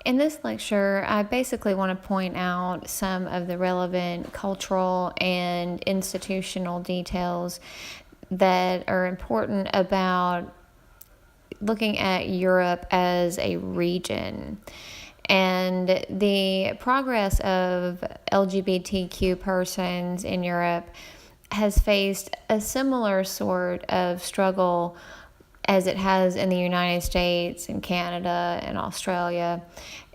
In this lecture, I basically want to point out some of the relevant cultural and institutional details that are important about looking at Europe as a region. And the progress of LGBTQ persons in Europe has faced a similar sort of struggle as it has in the United States and Canada and Australia.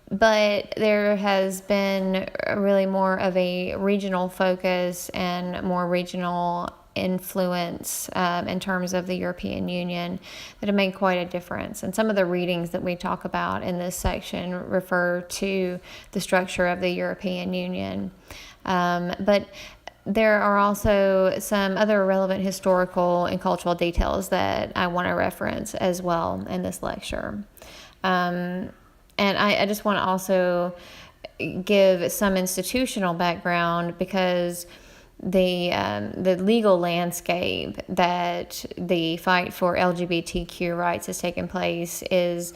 But there has been really more of a regional focus and more regional influence in terms of the European Union that have made quite a difference. And some of the readings that we talk about in this section refer to the structure of the European Union. But there are also some other relevant historical and cultural details that I want to reference as well in this lecture. And I just want to also give some institutional background because the legal landscape that the fight for LGBTQ rights has taken place is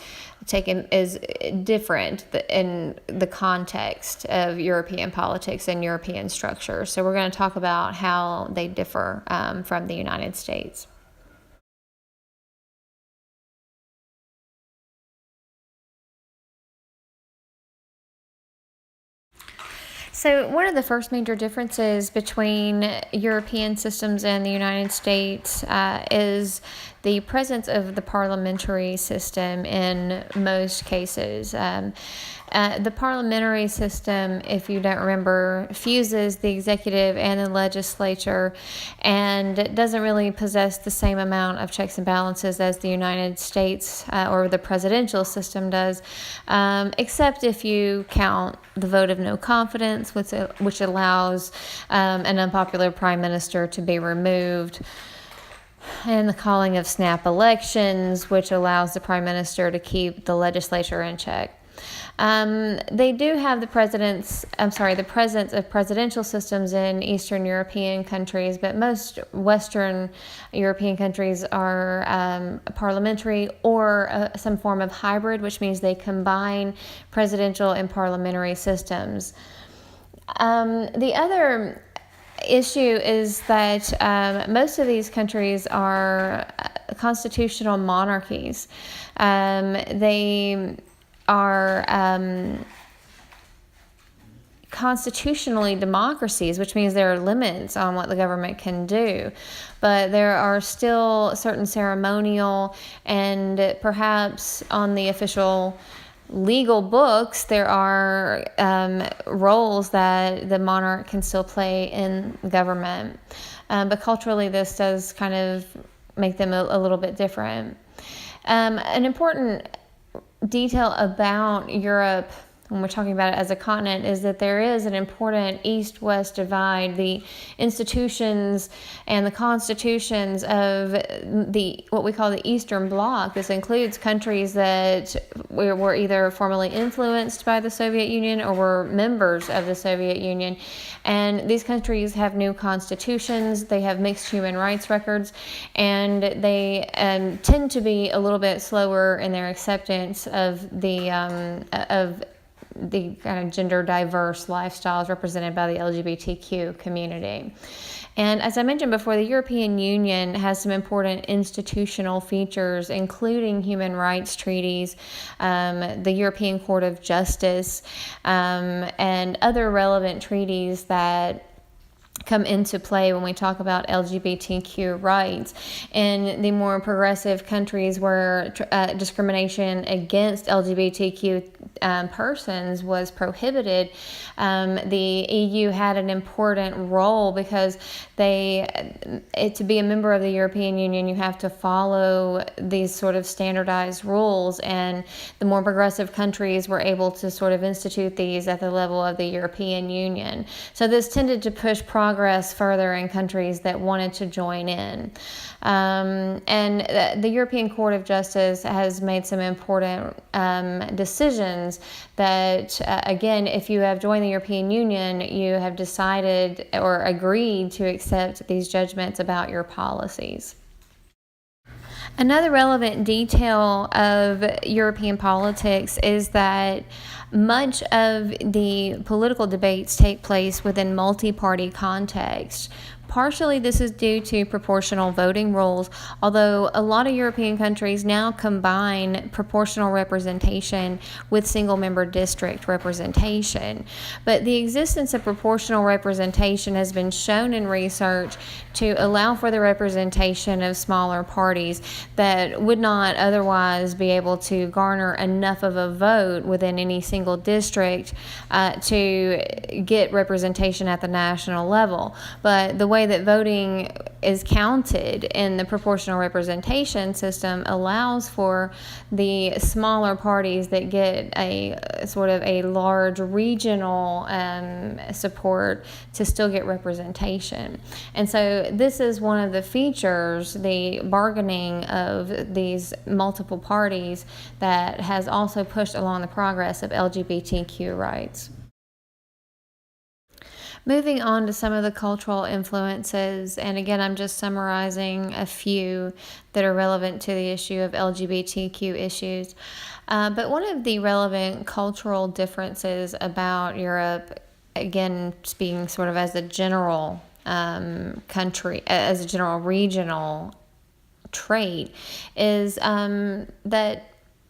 different in the context of European politics and European structure. So we're going to talk about how they differ from the United States. So one of the first major differences between European systems and the United States is the presence of the parliamentary system in most cases. The parliamentary system, if you don't remember, fuses the executive and the legislature and doesn't really possess the same amount of checks and balances as the United States or the presidential system does, except if you count the vote of no confidence, which allows an unpopular prime minister to be removed, and the calling of snap elections, which allows the prime minister to keep the legislature in check. They do have the presence of presidential systems in Eastern European countries, but most Western European countries are parliamentary or some form of hybrid, which means they combine presidential and parliamentary systems. The other issue is that most of these countries are constitutional monarchies. They are constitutionally democracies, which means there are limits on what the government can do. But there are still certain ceremonial and perhaps on the official legal books, there are roles that the monarch can still play in government. But culturally, this does kind of make them a little bit different. An important detail about Europe, when we're talking about it as a continent, is that there is an important East-West divide. The institutions and the constitutions of what we call the Eastern Bloc. This includes countries that were either formally influenced by the Soviet Union or were members of the Soviet Union. And these countries have new constitutions, they have mixed human rights records, and they tend to be a little bit slower in their acceptance of the kind of gender diverse lifestyles represented by the LGBTQ community. And as I mentioned before, the European Union has some important institutional features, including human rights treaties, the European Court of Justice, and other relevant treaties that come into play when we talk about LGBTQ rights. In the more progressive countries where discrimination against LGBTQ persons was prohibited, the EU had an important role because to be a member of the European Union, you have to follow these sort of standardized rules, and the more progressive countries were able to sort of institute these at the level of the European Union. So this tended to push progress further in countries that wanted to join in. And the European Court of Justice has made some important decisions that, again, if you have joined the European Union, you have decided or agreed to accept these judgments about your policies. Another relevant detail of European politics is that much of the political debates take place within multi-party context. Partially, this is due to proportional voting rules, although a lot of European countries now combine proportional representation with single-member district representation. But the existence of proportional representation has been shown in research to allow for the representation of smaller parties that would not otherwise be able to garner enough of a vote within any single district to get representation at the national level. But the way that voting is counted in the proportional representation system allows for the smaller parties that get a sort of a large regional support to still get representation. And so this is one of the features, the bargaining of these multiple parties, that has also pushed along the progress of LGBTQ rights. Moving on to some of the cultural influences, and again, I'm just summarizing a few that are relevant to the issue of LGBTQ issues. But one of the relevant cultural differences about Europe, again, speaking sort of as a general country, as a general regional trait, is that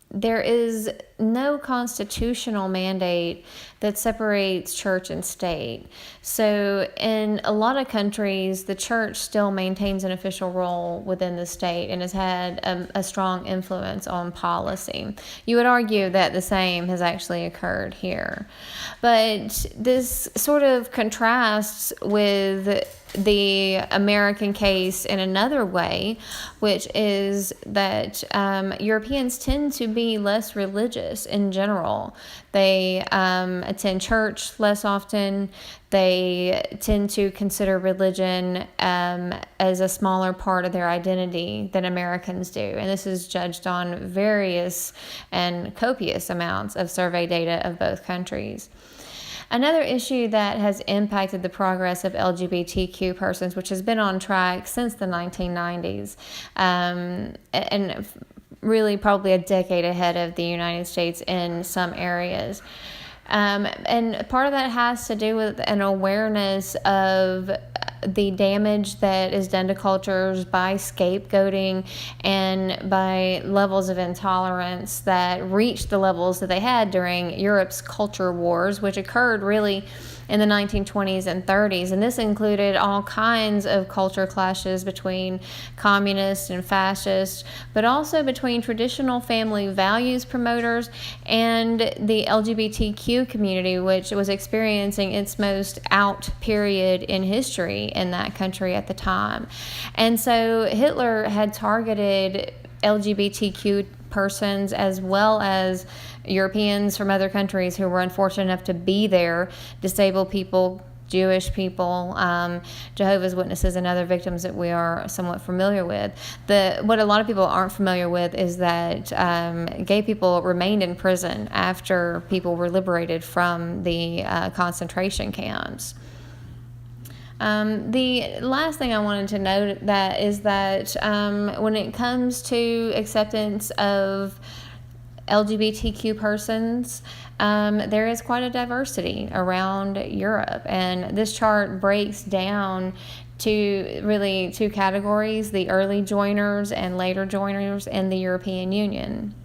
there is no constitutional mandate that separates church and state. So in a lot of countries, the church still maintains an official role within the state and has had a strong influence on policy. You would argue that the same has actually occurred here. But this sort of contrasts with the American case in another way, which is that Europeans tend to be less religious in general. They attend church less often. They tend to consider religion as a smaller part of their identity than Americans do. And this is judged on various and copious amounts of survey data of both countries. Another issue that has impacted the progress of LGBTQ persons, which has been on track since the 1990s, and really probably a decade ahead of the United States in some areas. And part of that has to do with an awareness of the damage that is done to cultures by scapegoating and by levels of intolerance that reached the levels that they had during Europe's culture wars, which occurred really in the 1920s and 30s. And this included all kinds of culture clashes between communists and fascists, but also between traditional family values promoters and the LGBTQ community, which was experiencing its most out period in history in that country at the time. And so Hitler had targeted LGBTQ persons as well as Europeans from other countries who were unfortunate enough to be there, disabled people, Jewish people, Jehovah's Witnesses, and other victims that we are somewhat familiar with. What a lot of people aren't familiar with is that gay people remained in prison after people were liberated from the concentration camps. The last thing I wanted to note is that when it comes to acceptance of LGBTQ persons, there is quite a diversity around Europe, and this chart breaks down to really two categories: the early joiners and later joiners in the European Union.